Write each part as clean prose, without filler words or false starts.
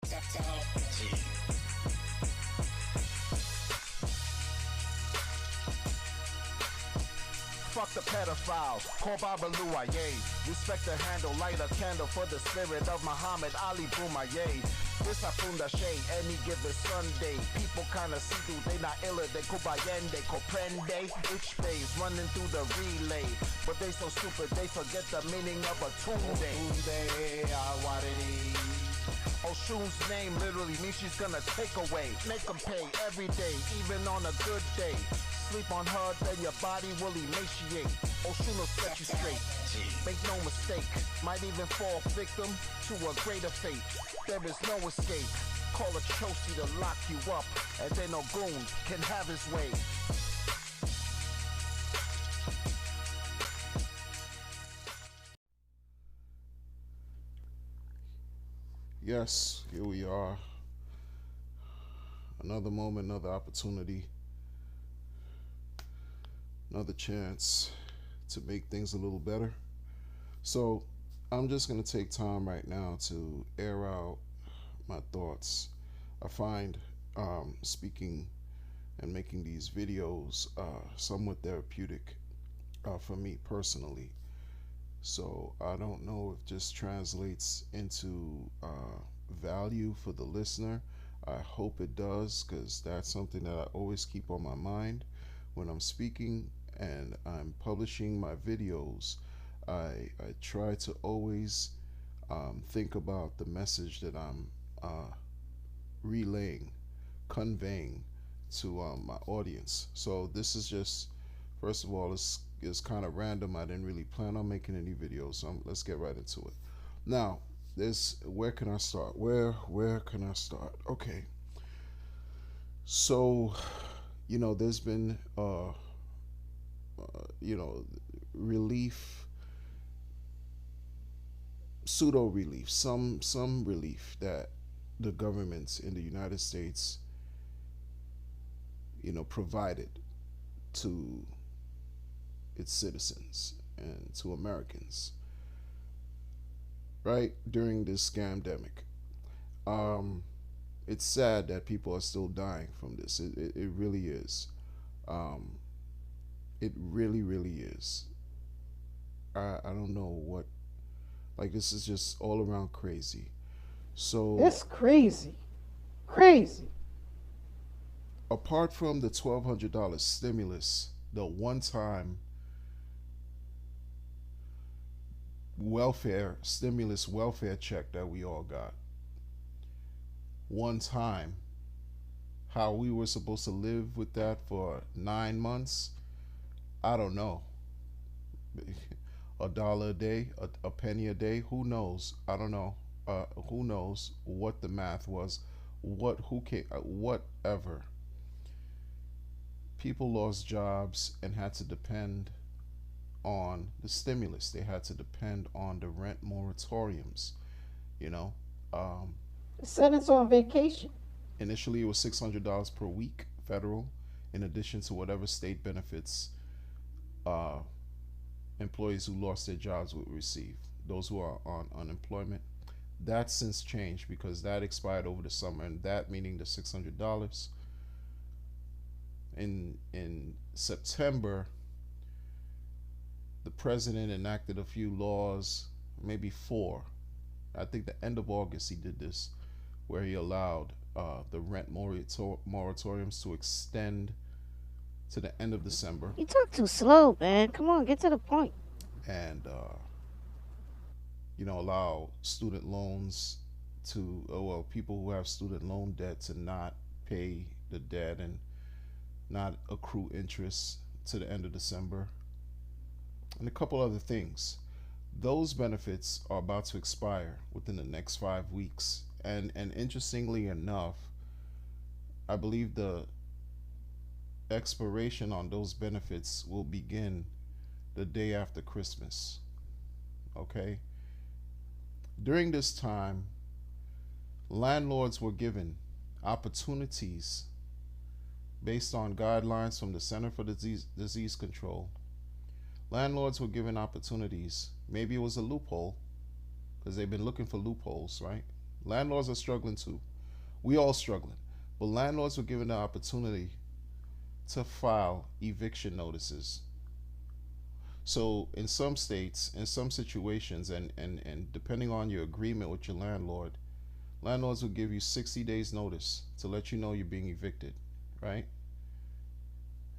Fuck the pedophile, call Babalu Aye. Respect the handle, light a candle for the spirit of Muhammad Ali Boumaye. This I funda shade, any given Sunday. People kinda see through, they not illa, they kubayende, comprende. Each phase running through the relay. But they so stupid, they forget the meaning of a Tunde. Oshun's name literally means she's gonna take away. Make them pay every day, even on a good day. Sleep on her, then your body will emaciate. Oshun will set you straight. Make no mistake, might even fall victim to a greater fate. There is no escape. Call a Chosi to lock you up, and then Ogun can have his way. Yes, here we are. Another moment, another opportunity, another chance to make things a little better. So I'm just going to take time right now to air out my thoughts. I find speaking and making these videos somewhat therapeutic for me personally. So I don't know if this translates into value for the listener. I hope it does, because that's something that I always keep on my mind when I'm speaking and I'm publishing my videos. I try to always think about the message that I'm relaying, conveying to my audience. So this is just, first of all, it's kind of random. I didn't really plan on making any videos, so let's get right into it. Now, where can I start? Where can I start? Okay. So, there's been relief, pseudo relief, some relief that the governments in the United States, provided to its citizens and to Americans, right, during this scamdemic. It's sad that people are still dying from this. It really is. It really, really is. I don't know what, this is just all around crazy. So It's crazy. Crazy. apart from the $1,200 stimulus, the one-time welfare check that we all got, one time, how we were supposed to live with that for 9 months, I don't know. $1 a day, a penny a day, who knows? I don't know. Who knows what the math was? Whatever. People lost jobs and had to depend on the stimulus. They had to depend on the rent moratoriums. Send us on vacation. Initially, it was $600 per week, federal, in addition to whatever state benefits employees who lost their jobs would receive. Those who are on unemployment. That's since changed because that expired over the summer, and that meaning the $600. In September, the president enacted a few laws, maybe 4. I think the end of August he did this, where he allowed the rent moratoriums to extend to the end of December. You talk too slow, man. Come on, get to the point. And allow student loans to people who have student loan debt to not pay the debt and not accrue interest to the end of December, and a couple other things. Those benefits are about to expire within the next 5 weeks, and interestingly enough, I believe the expiration on those benefits will begin the day after Christmas. Okay? During this time, landlords were given opportunities based on guidelines from the Center for Disease Control. Landlords were given opportunities. Maybe it was a loophole, because they've been looking for loopholes, right? Landlords are struggling too. We all struggling. But landlords were given the opportunity to file eviction notices. So in some states, in some situations, and depending on your agreement with your landlord, landlords will give you 60 days notice to let you know you're being evicted, right?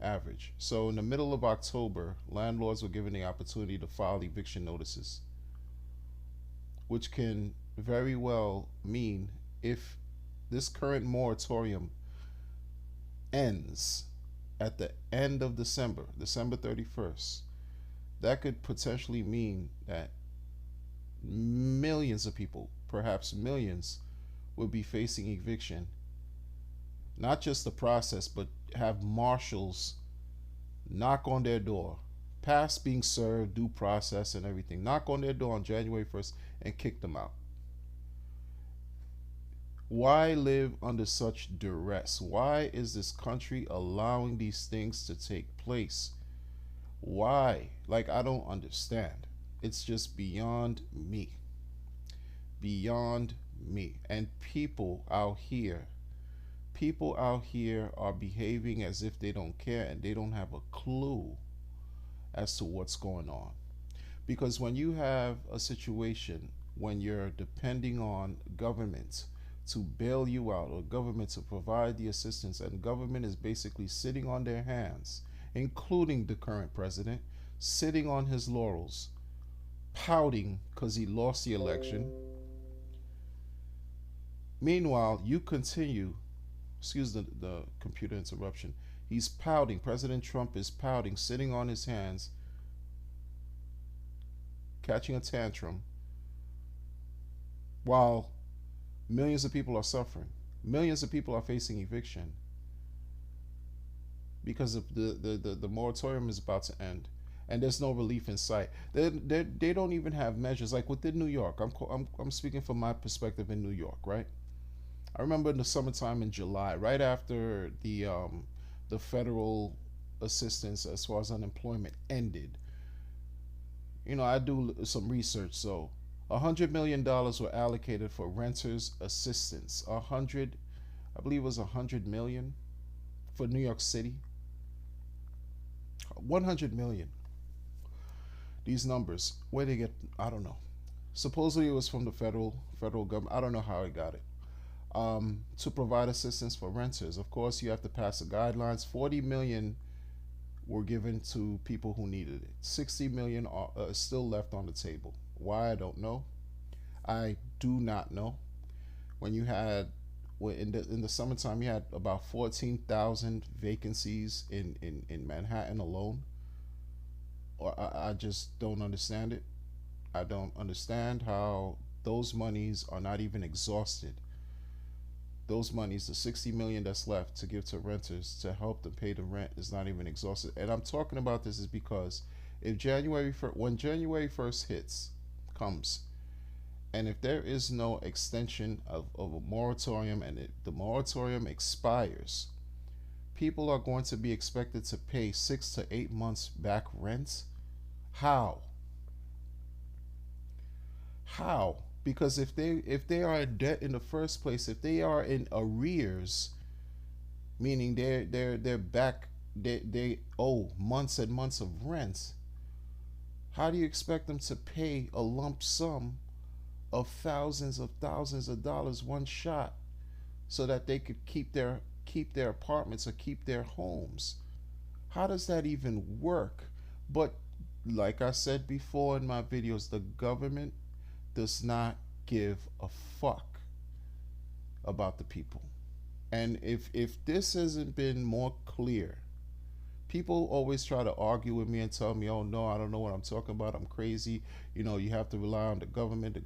Average. So in the middle of October, landlords were given the opportunity to file eviction notices, which can very well mean if this current moratorium ends at the end of December, December 31st, that could potentially mean that millions of people, perhaps millions, will be facing eviction. Not just the process, but have marshals knock on their door, past being served, due process, and everything, knock on their door on January 1st and kick them out. Why live under such duress? Why is this country allowing these things to take place? Why? Like, I don't understand. It's just beyond me. Beyond me. And people out here are behaving as if they don't care, and they don't have a clue as to what's going on. Because when you have a situation when you're depending on government to bail you out, or government to provide the assistance, and government is basically sitting on their hands, including the current president, sitting on his laurels, pouting because he lost the election. Meanwhile, you continue, excuse the computer interruption, he's pouting, President Trump is pouting, sitting on his hands, catching a tantrum, while millions of people are suffering. Millions of people are facing eviction because of the moratorium is about to end, and there's no relief in sight. They don't even have measures like within New York. I'm speaking from my perspective in New York, right? I remember in the summertime in July, right after the federal assistance as far as unemployment ended. You know, I do some research, so $100 million were allocated for renters assistance. I believe it was 100 million for New York City. 100 million. These numbers, where they get, I don't know. Supposedly it was from the federal government. I don't know how it got it. To provide assistance for renters. Of course, you have to pass the guidelines. 40 million were given to people who needed it. 60 million are still left on the table. Why? I don't know. I do not know. When you had, in the summertime, you had about 14,000 vacancies in Manhattan alone. Or I just don't understand it. I don't understand how those monies are not even exhausted. Those monies, the 60 million that's left to give to renters to help them pay the rent, is not even exhausted. And I'm talking about this is because if when January 1st comes, and if there is no extension of a moratorium, and the moratorium expires, people are going to be expected to pay 6 to 8 months back rent. How? Because if they are in debt in the first place, if they are in arrears, meaning they're back, they owe months and months of rent, how do you expect them to pay a lump sum of thousands of dollars one shot so that they could keep their apartments or keep their homes? How does that even work? But like I said before in my videos, the government does not give a fuck about the people. And if this hasn't been more clear, people always try to argue with me and tell me, oh no, I don't know what I'm talking about, I'm crazy, you have to rely on the government,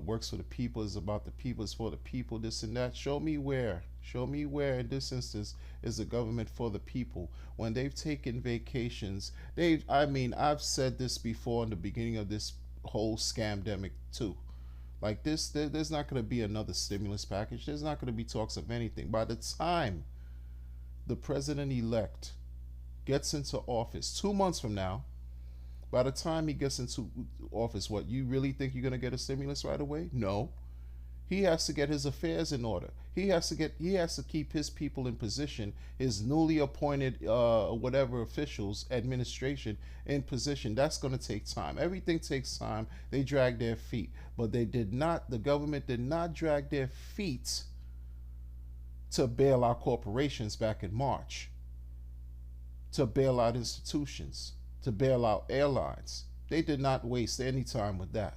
works for the people, is about the people, is for the people, this and that. Show me where in this instance is the government for the people when they've taken vacations. I've said this before in the beginning of this whole scamdemic too. Like this, there's not going to be another stimulus package. There's not going to be talks of anything. By the time the president-elect gets into office 2 months from now, by the time he gets into office, what, you really think you're going to get a stimulus right away? No. He has to get his affairs in order. He has to keep his people in position, his newly appointed whatever officials, administration in position. That's going to take time. Everything takes time. They drag their feet, but the government did not drag their feet to bail out corporations back in March, to bail out institutions, to bail out airlines. They did not waste any time with that.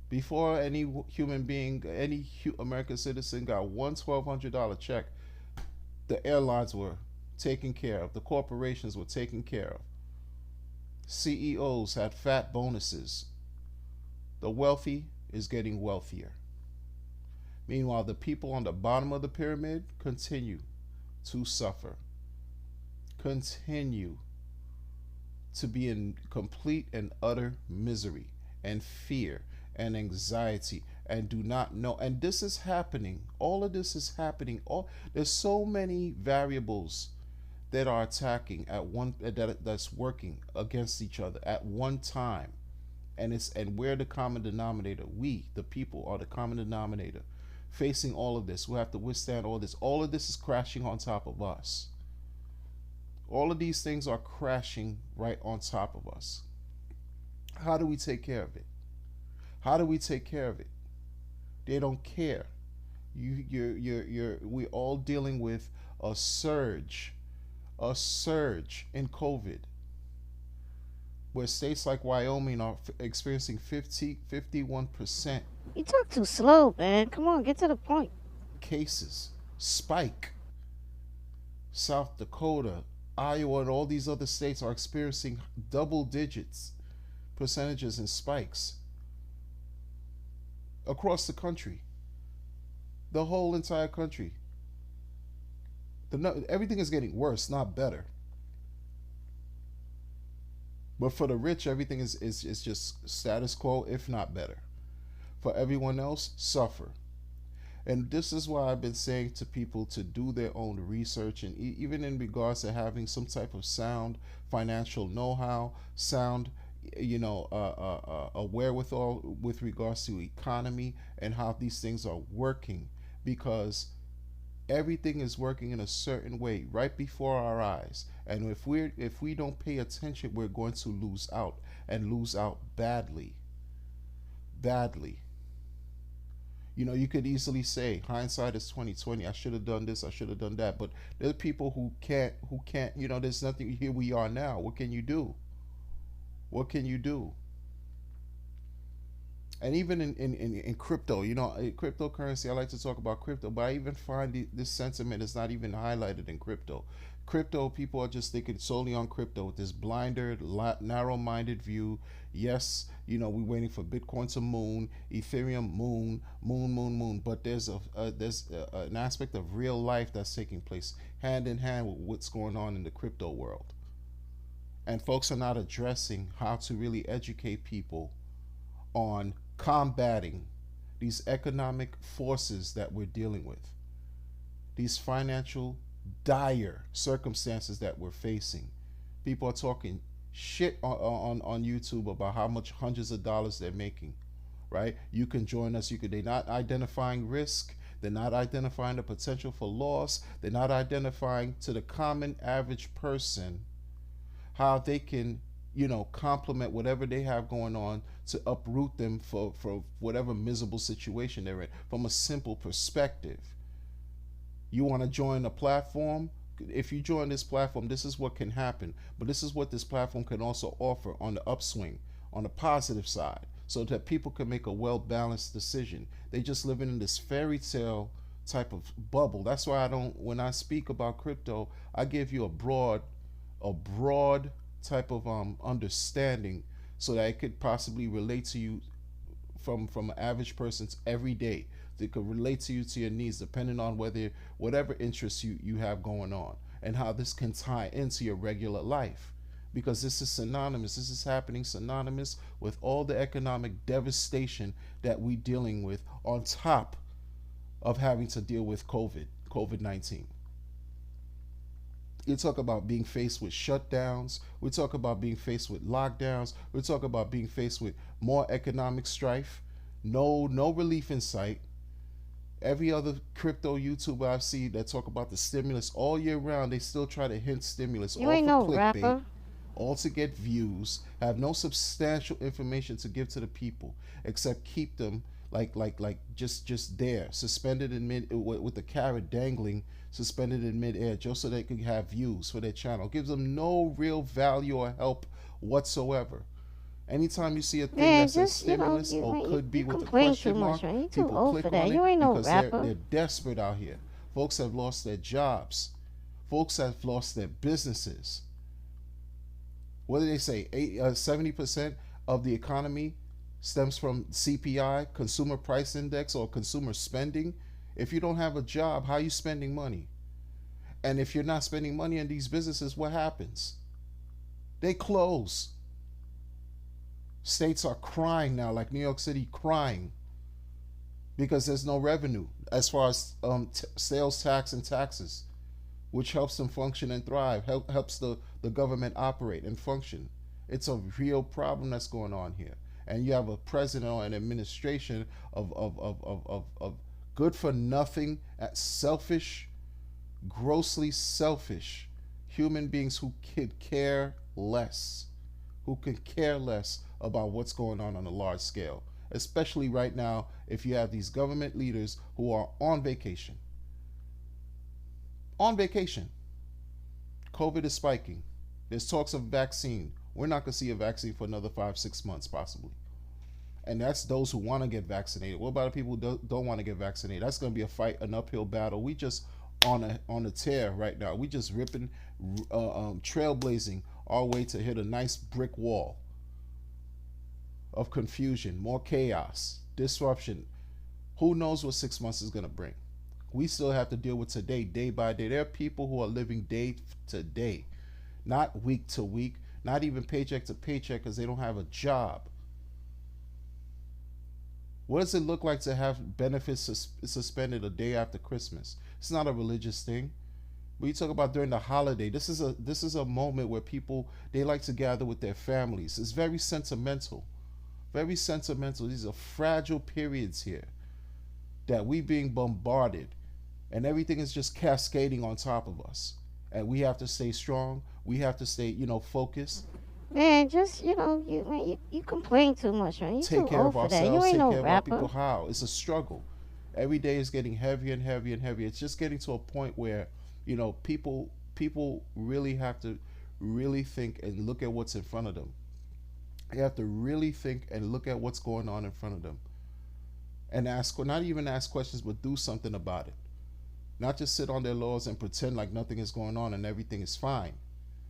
Before any human being, any American citizen got one $1,200 check, the airlines were taken care of. The corporations were taken care of. CEOs had fat bonuses. The wealthy is getting wealthier. Meanwhile, the people on the bottom of the pyramid continue to suffer, continue to be in complete and utter misery and fear and anxiety and do not know. And this is happening. All of this is happening. There's so many variables that are attacking at one that's working against each other at one time. And we're the common denominator. We, the people, are the common denominator facing all of this. We have to withstand all this. All of this is crashing on top of us. All of these things are crashing right on top of us. How do we take care of it? How do we take care of it? They don't care. We're all dealing with a surge in COVID, where states like Wyoming are experiencing 51% You talk too slow, man. Come on, get to the point. cases spike. South Dakota, Iowa, and all these other states are experiencing double digits percentages in spikes across the country, the whole entire country. Everything is getting worse, not better. But for the rich, everything is just status quo, if not better. For everyone else, suffer. And this is why I've been saying to people to do their own research, and even in regards to having some type of sound financial know-how, sound, a wherewithal with regards to economy and how these things are working, because everything is working in a certain way right before our eyes. And if we don't pay attention, we're going to lose out, and lose out badly. You could easily say hindsight is 2020. I should have done this, I should have done that. But there are people who can't, there's nothing. Here we are now. What can you do? What can you do? And even in crypto, cryptocurrency, I like to talk about crypto, but I even find this sentiment is not even highlighted in crypto. Crypto, people are just thinking solely on crypto with this blinded, narrow-minded view. Yes, we're waiting for Bitcoin to moon, Ethereum moon. But there's an aspect of real life that's taking place hand in hand with what's going on in the crypto world. And folks are not addressing how to really educate people on combating these economic forces that we're dealing with, these financial dire circumstances that we're facing. People are talking shit on YouTube about how much hundreds of dollars they're making, right? You can join us. They're not identifying risk. They're not identifying the potential for loss. They're not identifying to the common average person how they can complement whatever they have going on to uproot them for whatever miserable situation they're in from a simple perspective. You want to join a platform? If you join this platform, this is what can happen. But this is what this platform can also offer on the upswing, on the positive side, so that people can make a well-balanced decision. They just living in this fairy tale type of bubble. That's why when I speak about crypto, I give you a broad type of understanding, so that it could possibly relate to you from an average person's every day. They could relate to you, to your needs, depending on whatever interests you have going on, and how this can tie into your regular life. Because this is synonymous. This is happening synonymous with all the economic devastation that we're dealing with, on top of having to deal with COVID-19. You talk about being faced with shutdowns. We talk about being faced with lockdowns. We talk about being faced with more economic strife. No relief in sight. Every other crypto YouTuber I've seen that talk about the stimulus all year round, they still try to hint stimulus, You all ain't for no clickbait, rapper. all to get views, have no substantial information to give to the people except keep them just there, suspended in mid with the carrot dangling, suspended in midair, just so they could have views for their channel. Gives them no real value or help whatsoever. Anytime you see a thing Man, that says just, stimulus you, or man, could be you with a complain too question much, mark, man. You too people old for click that. on You it ain't no because rapper. they're desperate out here. Folks have lost their jobs. Folks have lost their businesses. What do they say? 70% of the economy stems from CPI, Consumer Price Index, or consumer spending. If you don't have a job, how are you spending money? And if you're not spending money in these businesses, what happens? They close. States are crying now, like New York City crying, because there's no revenue as far as sales tax and taxes, which helps them function and thrive, helps the government operate and function. It's a real problem that's going on here. And you have a president or an administration of good for nothing, selfish, grossly selfish human beings who could care less, about what's going on a large scale, especially right now if you have these government leaders who are on vacation. On vacation. COVID is spiking. There's talks of vaccine. We're not going to see a vaccine for another 5-6 months possibly. And that's those who want to get vaccinated. What about the people who don't want to get vaccinated? That's going to be a fight, an uphill battle. We just on a tear right now. We just ripping, trailblazing our way to hit a nice brick wall of confusion, more chaos, disruption. Who knows what 6 months is going to bring? We still have to deal with today, day by day. There are people who are living day to day, not week to week, not even paycheck to paycheck because they don't have a job. What does it look like to have benefits suspended a day after Christmas? It's not a religious thing. When you talk about during the holiday, this is a moment where people, they like to gather with their families. It's very sentimental. Very sentimental. These are fragile periods here that we being bombarded and everything is just cascading on top of us. And we have to stay strong. We have to stay, focused. Man, just, you complain too much, man. You Take too care old of for that. You ourselves, ain't take no care of our people. rapper. How? It's a struggle. Every day is getting heavier and heavier and heavier. It's just getting to a point where, people really have to really think and look at what's in front of them. They have to really think and look at what's going on in front of them. And not even ask questions, but do something about it. Not just sit on their laurels and pretend like nothing is going on and everything is fine.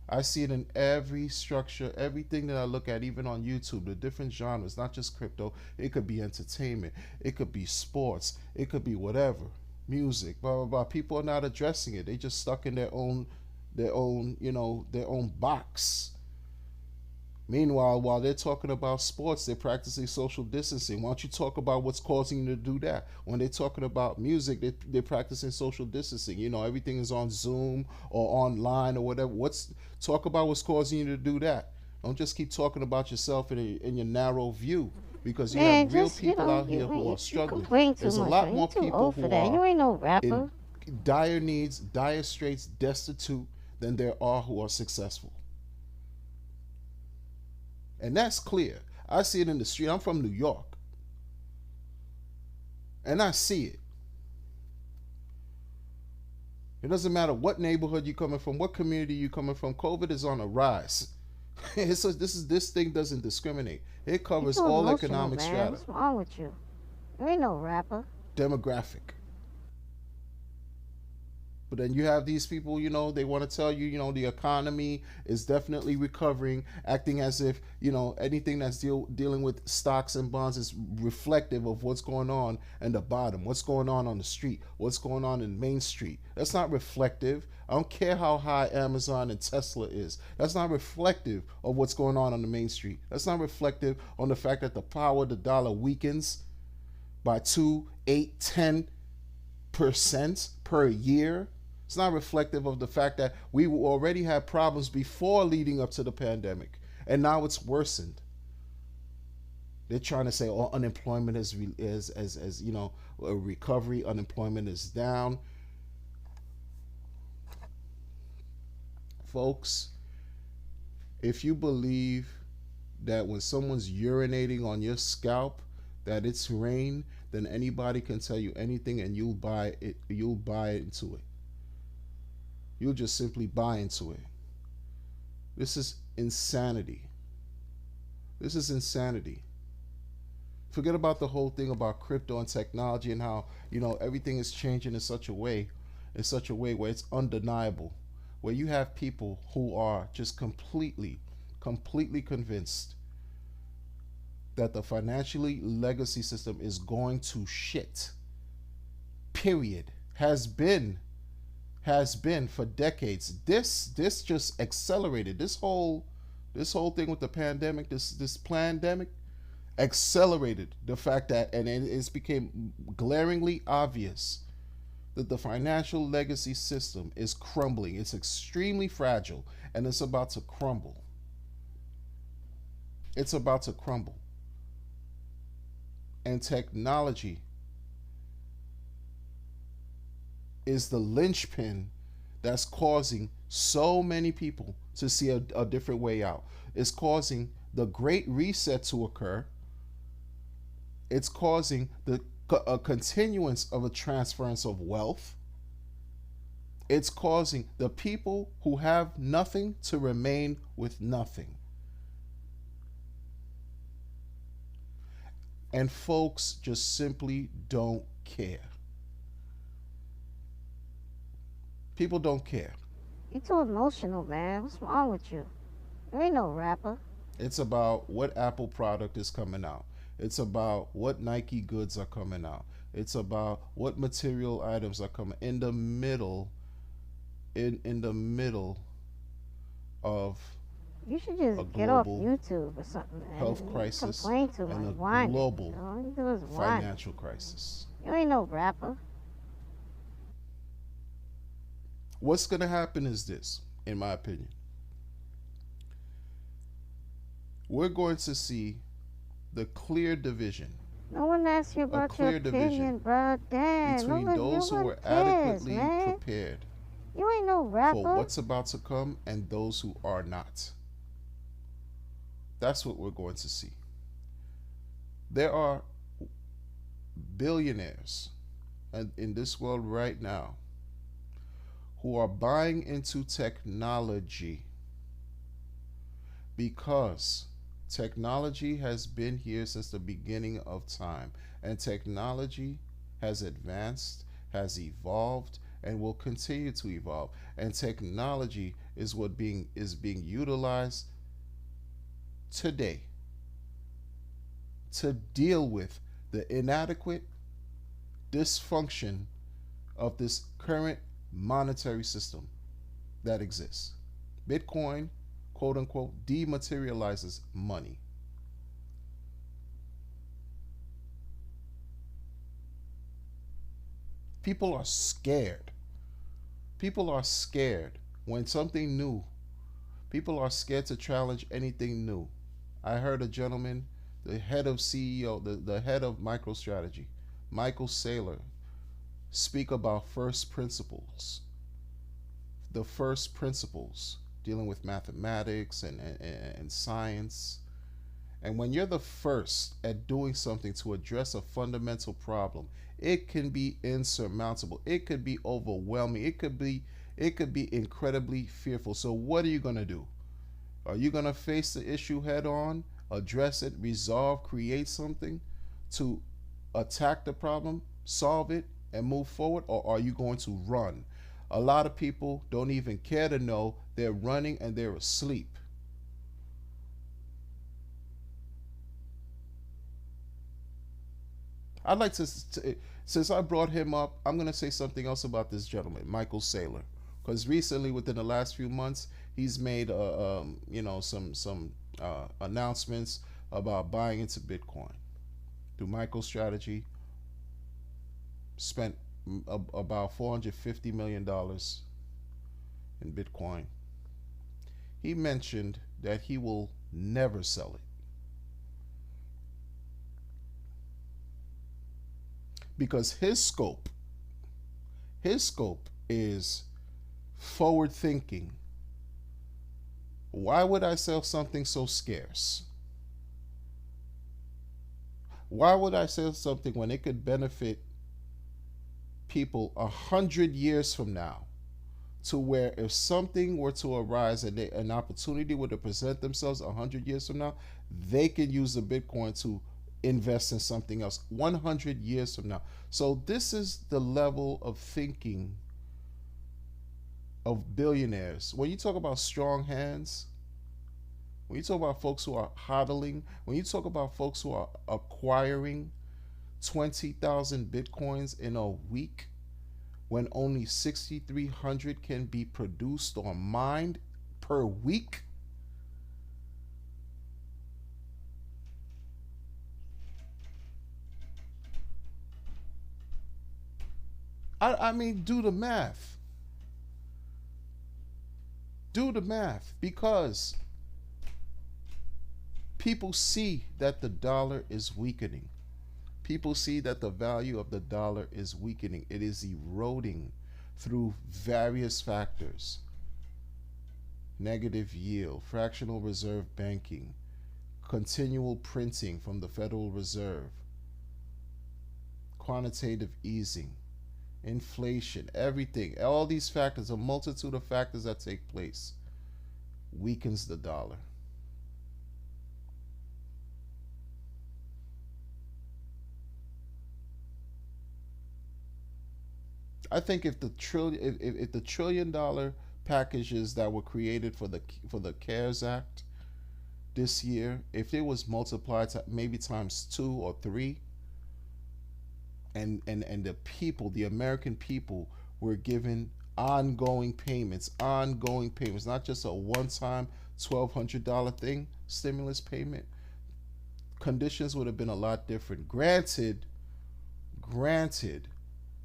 I see it in every structure, everything that I look at, even on YouTube, the different genres, not just crypto. It could be entertainment, it could be sports, it could be whatever, music, blah blah blah. People are not addressing it. They just stuck in their own box. Meanwhile, while they're talking about sports, they're practicing social distancing. Why don't you talk about what's causing you to do that? When they're talking about music, they're practicing social distancing. Everything is on Zoom or online or whatever. Talk about what's causing you to do that. Don't just keep talking about yourself in your narrow view, because you Man, have real just, people out here who you are struggling. complain too There's a much, lot man. more You too people old who for that. You are ain't no in rapper. dire needs, dire straits, destitute than there are who are successful. And that's clear. I see it in the street. I'm from New York. And I see it. It doesn't matter what neighborhood you're coming from, what community you're coming from. COVID is on a rise. This thing doesn't discriminate. It You covers too all emotional, economic man. strata, What's wrong with you? You ain't no rapper. demographic. But then you have these people, they want to tell you, the economy is definitely recovering, acting as if, anything that's dealing with stocks and bonds is reflective of what's going on in the bottom, what's going on the street, what's going on in Main Street. That's not reflective. I don't care how high Amazon and Tesla is. That's not reflective of what's going on the Main Street. That's not reflective on the fact that the power of the dollar weakens by 2, 8, 10% per year. It's not reflective of the fact that we already had problems before leading up to the pandemic, and now it's worsened. They're trying to say, oh, unemployment is you know, a recovery, unemployment is down. Folks, if you believe that when someone's urinating on your scalp that it's rain, then anybody can tell you anything and you'll buy into it. You'll just simply buy into it. This is insanity. This is insanity. Forget about the whole thing about crypto and technology and how, you know, everything is changing in such a way where it's undeniable, where you have people who are just completely convinced that the financially legacy system is going to shit. Period. Has been for decades. This just accelerated. This whole thing with the pandemic, this pandemic accelerated the fact that, and it's became glaringly obvious that the financial legacy system is crumbling. It's extremely fragile and it's about to crumble. It's about to crumble. And technology is the linchpin that's causing so many people to see a different way out. It's causing the great reset to occur. It's causing a continuance of a transference of wealth. It's causing the people who have nothing to remain with nothing. And folks just simply don't care. People don't care. You too emotional, man. What's wrong with you? You ain't no rapper. It's about what Apple product is coming out. It's about what Nike goods are coming out. It's about what material items are coming in the middle of You should just get off YouTube or something, man. health crisis Complain too and much. a Whining. global All you do is whine. financial crisis. You ain't no rapper. What's going to happen is this, in my opinion. We're going to see the clear division. No one asked you about your opinion, bro. Damn. Between those who are cares, adequately man. prepared You ain't no rapper. for what's about to come and those who are not. That's what we're going to see. There are billionaires in this world right now who are buying into technology because technology has been here since the beginning of time, and technology has advanced, has evolved, and will continue to evolve. And technology is being utilized today to deal with the inadequate dysfunction of this current monetary system that exists. Bitcoin, quote unquote, dematerializes money. People are scared. People are scared when something new. People are scared to challenge anything new. I heard a gentleman, the head of CEO, the head of MicroStrategy, Michael Saylor, speak about first principles. The first principles dealing with mathematics and science. And when you're the first at doing something to address a fundamental problem, it can be insurmountable. It could be overwhelming. It could be incredibly fearful. So what are you going to do? Are you going to face the issue head on, address it, resolve, create something to attack the problem, solve it, and move forward? Or are you going to run? A lot of people don't even care to know they're running and they're asleep. I'd like to, since I brought him up, I'm going to say something else about this gentleman, Michael Saylor, because recently, within the last few months, he's made, some announcements about buying into Bitcoin. Through MicroStrategy, spent about $450 million in Bitcoin. He mentioned that he will never sell it. because his scope is forward thinking. Why would I sell something so scarce? Why would I sell something when it could benefit people 100 years from now? To where if something were to arise and an opportunity were to present themselves 100 years from now, they can use the Bitcoin to invest in something else 100 years from now. So this is the level of thinking of billionaires. When you talk about strong hands, when you talk about folks who are hodling, when you talk about folks who are acquiring 20,000 Bitcoins in a week, when only 6,300 can be produced or mined per week, I mean, do the math. Do the math, because people see that the dollar is weakening. People see that the value of the dollar is weakening. It is eroding through various factors: negative yield, fractional reserve banking, continual printing from the Federal Reserve, quantitative easing, inflation, everything. All these factors, a multitude of factors that take place, weakens the dollar. I think if the $1 trillion packages that were created for the CARES Act this year, if it was multiplied to maybe times 2 or 3, and the American people were given ongoing payments, not just a one-time $1,200 thing, stimulus payment, conditions would have been a lot different. Granted,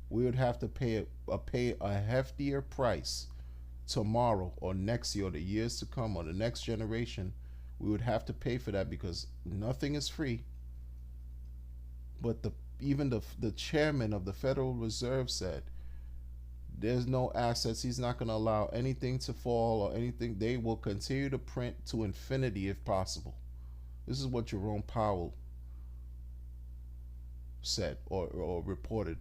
we would have to pay a heftier price tomorrow or next year or the years to come or the next generation. We would have to pay for that because nothing is free. But even the chairman of the Federal Reserve said there's no assets. He's not going to allow anything to fall or anything. They will continue to print to infinity if possible. This is what Jerome Powell said or reported,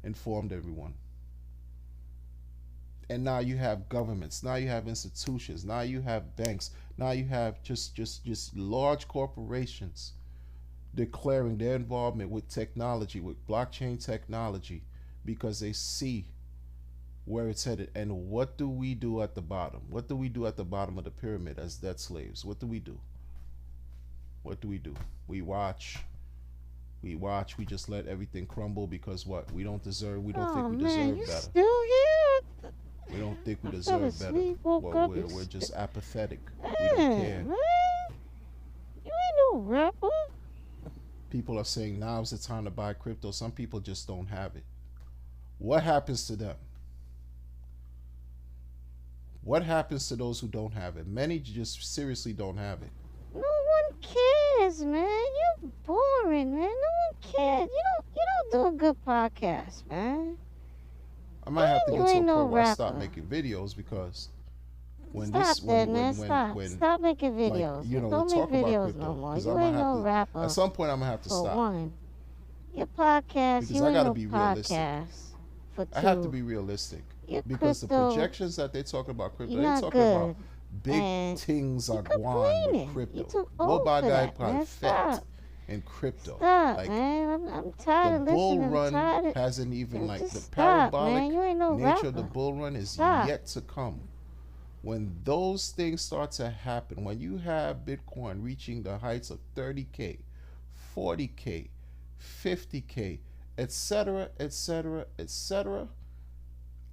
informed everyone. And now you have governments, now you have institutions, now you have banks, now you have just large corporations declaring their involvement with technology, with blockchain technology, because they see where it's headed. And what do we do at the bottom? What do we do at the bottom of the pyramid as debt slaves? What do we do? What do we do? We watch. We just let everything crumble because what? We don't think we deserve better. Still here? We don't think we deserve better. Well, we're just apathetic. Man, We don't care. man, you ain't no rapper. People are saying now's the time to buy crypto. Some people just don't have it. What happens to them? What happens to those who don't have it? Many just seriously don't have it. No one cares, man. You're boring, man. No one cares. You don't do a good podcast, man. I might have to get to a ain't no point where I stop rapper. making videos because when Stop this that, man. when Stop making videos. like, you know, Don't we make talk about videos crypto, no more. 'cause You I'm ain't gonna have no to, rapper. at some point I'm gonna have to For stop. one, your podcast, Because you I ain't gotta no be realistic. podcast. For two, I have to be realistic your because the crypto, projections that they talking about crypto, you're they not talking good. about big And things are you going complaining. with crypto. You too What old about for that that, man. fat Stop. in crypto? Stop, Like man. I'm tired the of bull listening. I'm run tired of... hasn't even Just like the stop, parabolic man. You ain't no nature of the rapper. bull run is Stop. yet to come. When those things start to happen, when you have Bitcoin reaching the heights of 30K, 40K, 50K, etc., etc., etc.,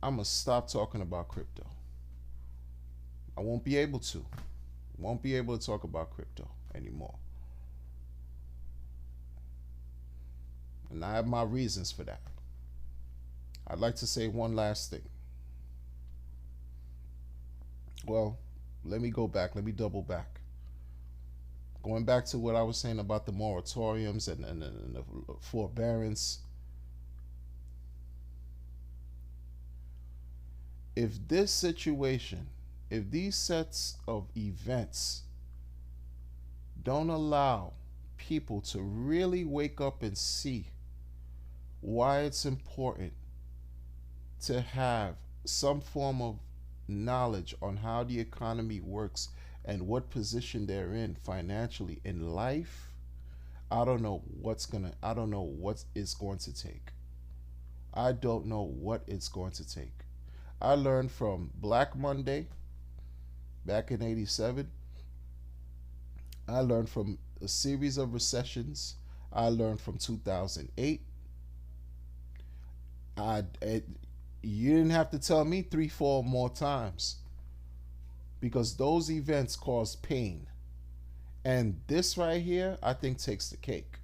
I'm going to stop talking about crypto. I won't be able to. Won't be able to talk about crypto anymore. And I have my reasons for that. I'd like to say one last thing. Well, let me go back. Let me double back. Going back to what I was saying about the moratoriums and the forbearance. If this situation, if these sets of events don't allow people to really wake up and see why it's important to have some form of knowledge on how the economy works and what position they're in financially in life, I don't know I don't know what it's going to take. I don't know what it's going to take. I learned from Black Monday back in 87. I learned from a series of recessions. I learned from 2008. You didn't have to tell me 3, 4 more times because those events caused pain. And this right here, I think, takes the cake.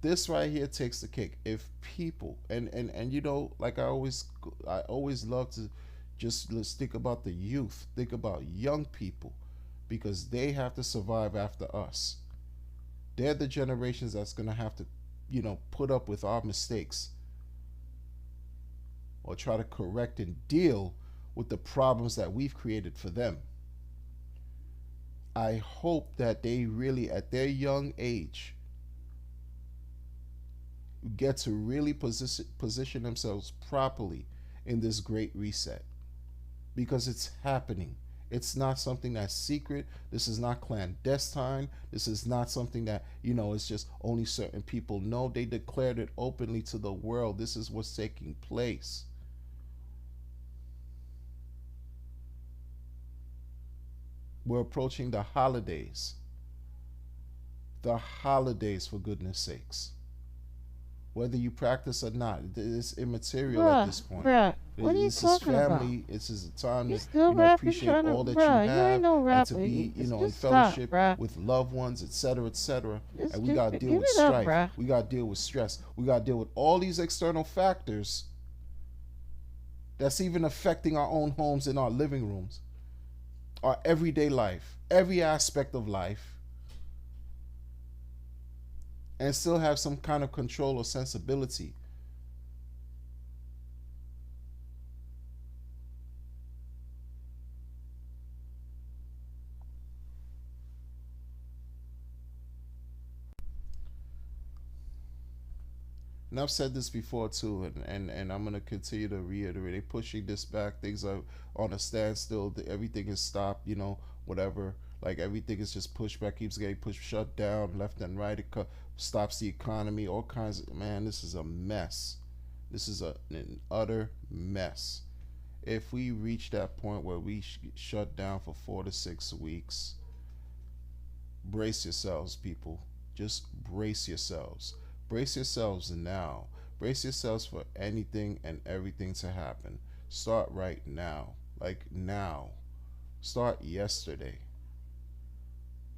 This right here takes the cake. If people and you know, like I always love to just let's think about the youth, think about young people, because they have to survive after us. They're the generations that's gonna have to, put up with our mistakes or try to correct and deal with the problems that we've created for them. I hope that they really, at their young age, get to really position themselves properly in this great reset because it's happening. It's not something that's secret. This is not clandestine. This is not something that, it's just only certain people know. They declared it openly to the world. This is what's taking place. We're approaching the holidays. The holidays, for goodness sakes. Whether you practice or not, it's immaterial at this point. Bruh, what are you This is talking family. about? It's a time You to still rapping, appreciate trying to, all that you bruh, you have ain't no and to rapper. be in Just fellowship stop, bruh. with loved ones, etc., etc. Just And we gotta deal give with it up, strife. bruh. We gotta deal with stress. We gotta deal with all these external factors that's even affecting our own homes and our living rooms, our everyday life, every aspect of life, and still have some kind of control or sensibility. And I've said this before too, and I'm gonna continue to reiterate. They're pushing this back. Things are on a standstill. Everything is stopped. Whatever. Like everything is just pushed back, keeps getting pushed, shut down left and right. It stops the economy. All kinds of man. This is a mess. This is an utter mess. If we reach that point where we shut down for 4 to 6 weeks, brace yourselves, people. Just brace yourselves. Brace yourselves now. Brace yourselves for anything and everything to happen. Start right now. Like now. Start yesterday.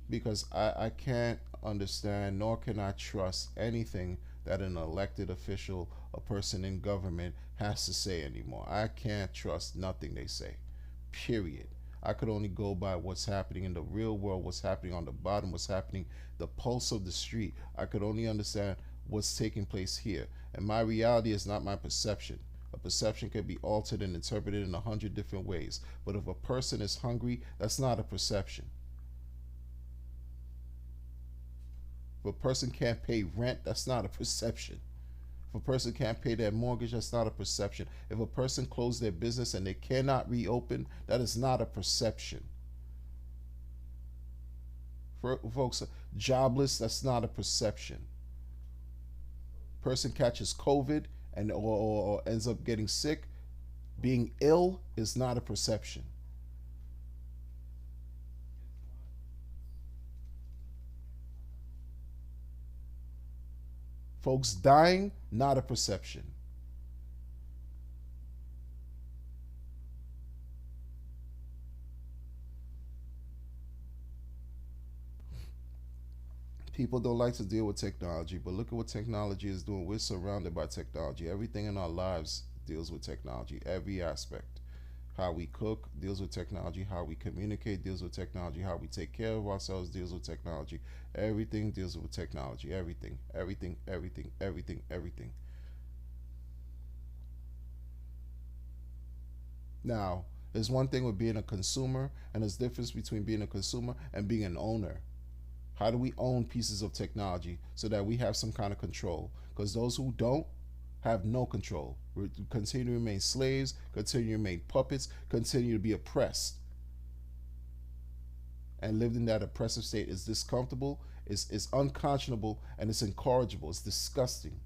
Because I can't understand nor can I trust anything that an elected official, a person in government, has to say anymore. I can't trust nothing they say. Period. I could only go by what's happening in the real world, what's happening on the bottom, what's happening, the pulse of the street. I could only understand what's taking place here. And my reality is not my perception. A perception can be altered and interpreted in 100 different ways. But if a person is hungry, that's not a perception. If a person can't pay rent, that's not a perception. If a person can't pay their mortgage, that's not a perception. If a person closed their business and they cannot reopen, that is not a perception. For folks jobless, that's not a perception. Person catches COVID and or ends up getting sick, being ill is not a perception. Folks dying, not a perception. People don't like to deal with technology, but look at what technology is doing. We're surrounded by technology. Everything in our lives deals with technology, every aspect. How we cook deals with technology. How we communicate deals with technology. How we take care of ourselves deals with technology. Everything deals with technology. Everything, everything, everything, everything, everything. Now, there's one thing with being a consumer, and there's difference between being a consumer and being an owner. How do we own pieces of technology so that we have some kind of control? Because those who don't have no control. We continue to remain slaves, continue to remain puppets, continue to be oppressed. And lived in that oppressive state is discomfortable, is unconscionable, and it's incorrigible. It's disgusting.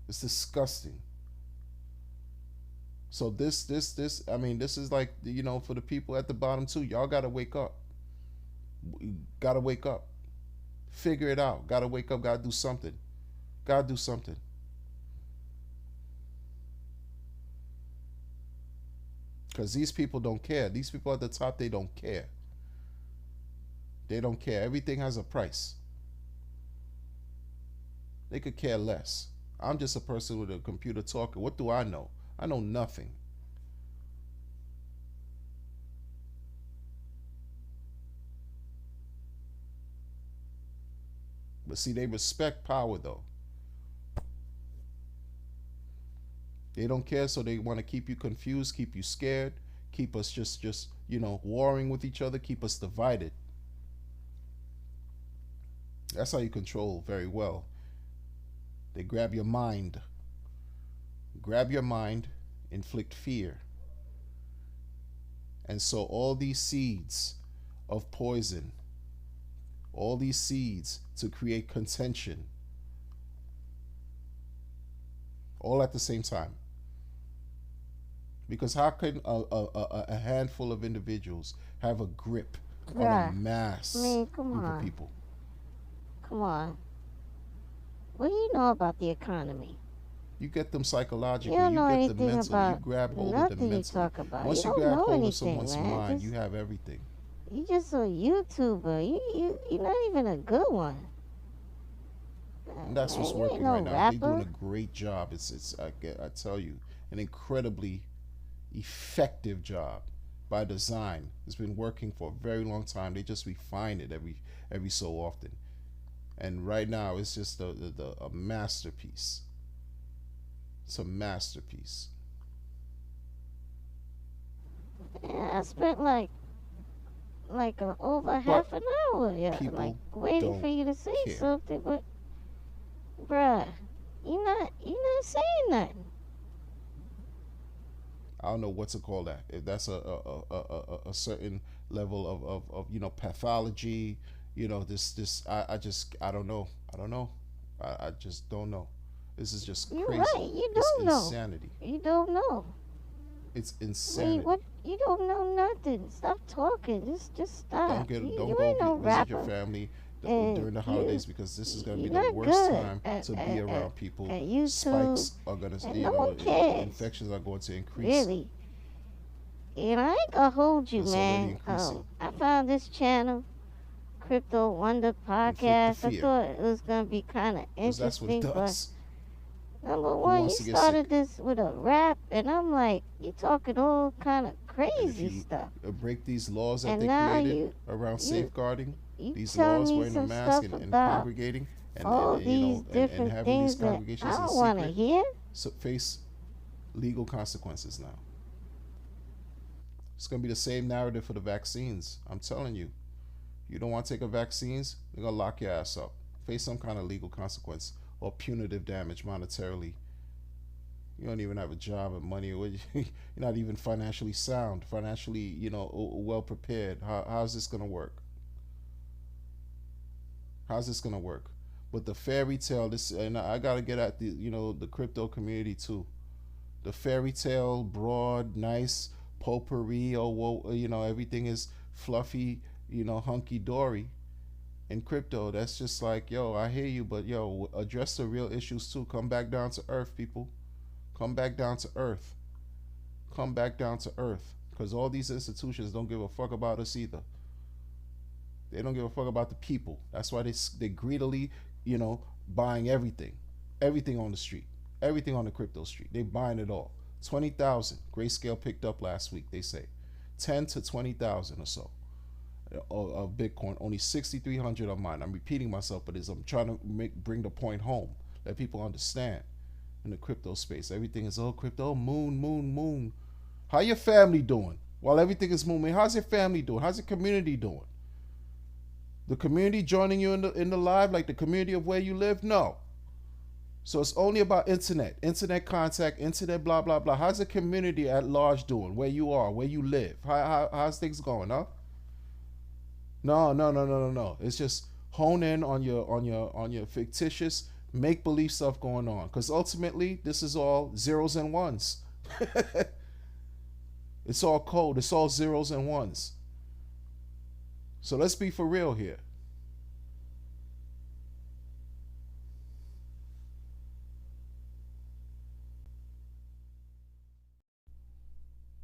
It's disgusting. So this, I mean, this is like, for the people at the bottom too. Y'all gotta wake up. Gotta wake up. Figure it out. Gotta wake up. Gotta do something. Gotta do something. Because these people don't care. These people at the top, they don't care. They don't care. Everything has a price. They could care less. I'm just a person with a computer talking. What do I know? I know nothing. But see, they respect power though. They don't care, so they want to keep you confused, keep you scared, keep us just warring with each other, keep us divided. That's how you control very well. They grab your mind. Grab your mind, inflict fear. And so all these seeds of poison, all these seeds to create contention, all at the same time. Because how can a handful of individuals have a grip on a mass group of people? Come on. What do you know about the economy? You get them psychologically, you get them mentally, you grab hold of them mentally. You talk about. Once you grab hold of someone's mind, you have everything. You just a YouTuber. You're not even a good one. And that's what's working right now. They're doing a great job. I tell you, an incredibly effective job by design. It's been working for a very long time. They just refine it every so often. And right now, it's just a masterpiece. It's a masterpiece. Yeah, I spent like over half an hour waiting for you to say something, but bruh, you're not saying nothing. I don't know what to call that. If that's a certain level of pathology, this I don't know. I just don't know. This is just crazy. You're right. You don't know. Insanity. You don't know. It's insanity. What? You don't know nothing. Stop talking. Just stop. Don't go visit your family during the holidays, because this is going to be the worst time to be around people. Spikes are going to, infections are going to increase. Really? And I ain't gonna hold you, man. I found this channel, Crypto Wonder Podcast. I thought it was gonna be kind of interesting. That's what it does. Number one, you started this with a rap, and I'm like, you talking all kind of crazy stuff. Break these laws that they created around safeguarding these laws, wearing a mask and congregating, and having these congregations I don't want to hear. So face legal consequences now. It's gonna be the same narrative for the vaccines. I'm telling you, you don't want to take a vaccines, they're gonna lock your ass up. Face some kind of legal consequence or punitive damage monetarily. You don't even have a job and money. You're not even financially sound, financially, well prepared. How's this gonna work? How's this gonna work? But the fairy tale, and I gotta get at the crypto community too. The fairy tale, broad, nice, potpourri, everything is fluffy, hunky dory. In crypto, that's just like, I hear you, but address the real issues too. Come back down to earth, people. Come back down to earth. Come back down to earth. Because all these institutions don't give a fuck about us either. They don't give a fuck about the people. That's why they greedily, buying everything. Everything on the street. Everything on the crypto street. They buying it all. 20,000. Grayscale picked up last week, they say. 10 to 20,000 or so of Bitcoin. Only 6,300 of mine. I'm repeating myself, but I'm trying to bring the point home. Let people understand. in the crypto space. Everything is all crypto, moon. How your family doing? While everything is moving, how's your family doing? How's your community doing? The community joining you in the live, like the community of where you live? No. So it's only about internet contact, internet, blah, blah, blah. How's the community at large doing? Where you are, where you live? How's things going, huh? No. It's just hone in on your fictitious make-believe stuff going on. Because ultimately, this is all zeros and ones. It's all code. It's all zeros and ones. So let's be for real here.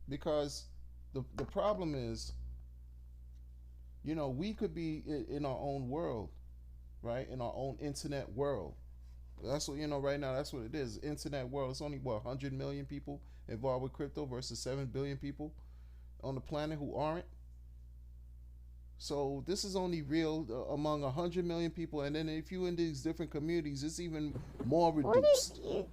Because the problem is, we could be in our own world, right? In our own internet world. That's what, right now, that's what it is. Internet world. It's only, 100 million people involved with crypto versus 7 billion people on the planet who aren't. So this is only real among 100 million people, and then if you're in these different communities, it's even more reduced. Leave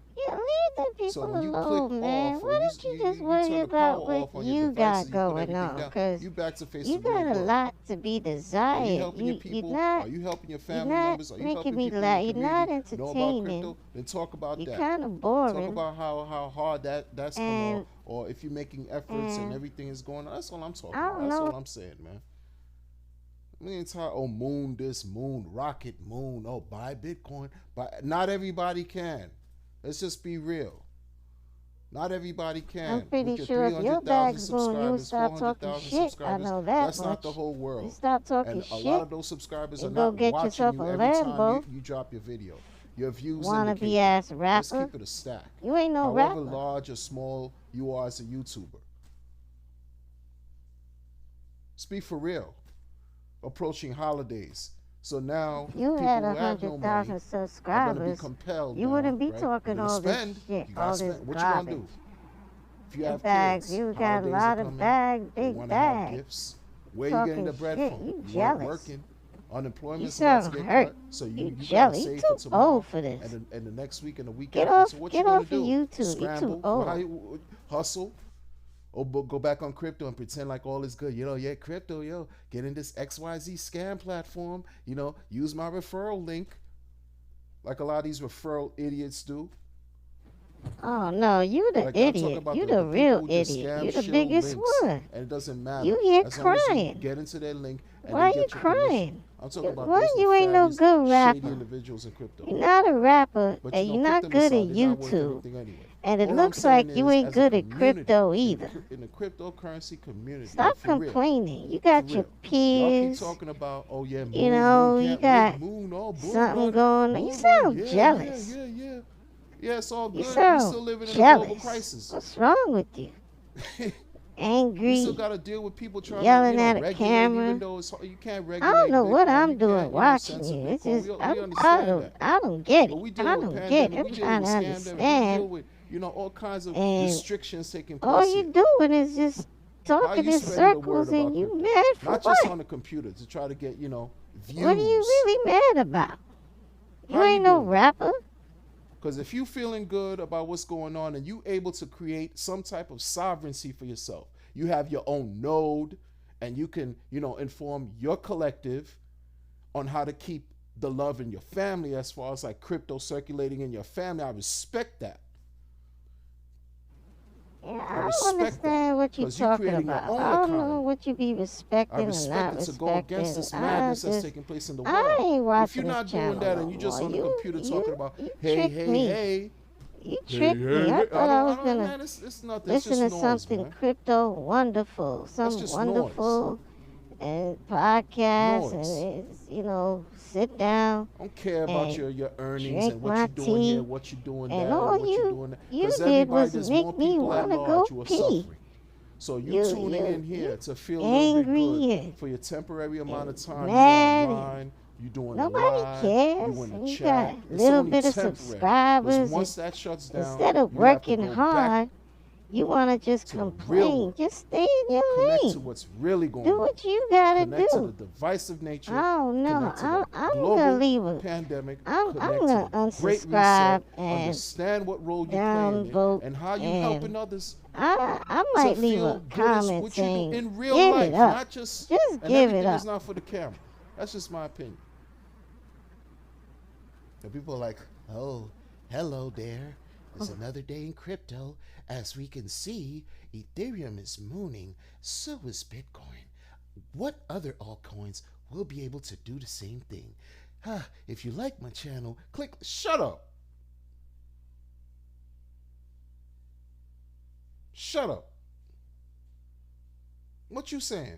the people So when you alone, click man. off, Why don't you just worry about what you got going on? Because you back to face you the real got a world. lot to be Are you desired. helping your people? Are Are you helping your family not members? Are you making helping me people laugh. in You're the not community know about entertaining. crypto? Then talk about You're that. kind of boring. Talk about how hard that's come And- off, or if you're making efforts and and everything is going on. That's all I'm talking I about. don't That's know. all I'm saying, man. I mean, it's how moon this, moon rocket, moon. Oh, buy Bitcoin, but not everybody can. Let's just be real. Not everybody can. I'm pretty With your sure if your 300,000 bag's moving, you would subscribers, stop talking 400,000 shit. I subscribers, know that that's much. not the whole world. You stop talking And a shit. lot of those subscribers are and go not get watching yourself you a every time Lambo. you drop your video. Your views Wannabe indicate ass that. rapper. Let's keep it a stack. You ain't no However rapper. large or small you are as a YouTuber. Speak for real. Approaching holidays. So now You people had who have no 100,000 money are going to be subscribers. compelled You now, wouldn't be right? talking You're gonna all this spend. shit, You all gotta this spend. What you gonna garbage. do? If you Your have bags, kids, you got a holidays lot are of coming, bags, they big want to have bags. gifts. Where you getting the Talking bread shit, from? you You weren't jealous. working. Unemployment You is about to sound get hurt. cut, so You you gotta jealous. You save too for tomorrow old for this. and the next week and the week Get after. off, So what get you gonna off do? of YouTube. You Scramble? too old. Hustle? Or go back on crypto and pretend like all is good. Yeah, crypto, get in this XYZ scam platform. Use my referral link. Like a lot of these referral idiots do. Oh no, you the Like, I'm talking idiot. about You the the people real who just idiot. scam You the shill biggest links, one. and it doesn't matter. You here As long as you crying. get into their link and Why they you get your commission. crying? I'm talking about Why those you ain't no nefarious, good shady rapper? individuals in crypto. You're not a rapper, But and you're put not them good aside. at They're not worth YouTube. anything anyway. And it All I'm looks like saying you is, ain't as a good at community, crypto either. in the cryptocurrency community. Stop like, for real, complaining. You got for your real. Y'all keep peers. talking about, oh yeah, moon, You know, moon you can't got wait, moon, oh, bull something run, going on. You bull sound run. jealous. Yeah, it's all good. You We sound still living in a global jealous. crisis. What's wrong with you? Angry. We still got to deal with people trying Yelling to at a regulate, camera. even though it's hard. You can't regulate. I don't know what Bitcoin. I'm You doing can't, watching censor you. It's Bitcoin. just We I understand that. don't get But it. we I deal with don't get pandemic. it. I'm We deal trying with to scam. We understand. deal with all kinds of And restrictions taking place. All here. you doing is just How talking you in spreading the word circles, about and you crypto? mad for Not just what? on the computer to try to get views. What are you really mad about? You How you ain't no doing? rapper. Because if you feeling good about what's going on and you able to create some type of sovereignty for yourself, you have your own node, and you can inform your collective on how to keep the love in your family, as far as like crypto circulating in your family. I respect that. Yeah, I I don't respect understand what you're 'cause you talking creating your about. own I don't know economy. what you be respecting I and respect not it to go respecting. against this I madness that's just, taking place in the I world. ain't If watching you're not this doing channel that no and you just more. on the computer talking about, you hey, tricked hey, me. hey. You tricked me. I thought I was gonna Man, it's nothing. It's listen just to noise, something man. crypto wonderful, some just wonderful and podcast, Noise. and sit down. I don't care about and your earnings drink and what my you're doing tea, here, what you're doing and there, all what you're you doing there. you Because did everybody, was there's make more me people at wanna large go who are pee. suffering. So you You- tuning you- in here you to feel a little bit angry good and for your temporary amount of time. mad You and online, you doing Nobody a live, cares. you in the You chat. got It's little only bit of temporary. subscribers. Because once that shuts down, Instead of you have to working go hard back You want to just to complain. Just stay in your connect to lane. what's really going Do on. what you got to Connect to do. the divisive nature. Oh, no. Connect to the I'm global going to leave it. pandemic. I'm Connect going to to the Great unsubscribe Reset. and Understand what role you're playing downvote. and how you And helping others I might to leave feel a good comment what you saying, do in real give life, it up. not just Just and give it everything up. is not for the camera. That's just my opinion. And people are like, oh, hello there. It's another day in crypto. As we can see, Ethereum is mooning, so is Bitcoin. What other altcoins will be able to do the same thing? If you like my channel, click. Shut up. Shut up. What you saying?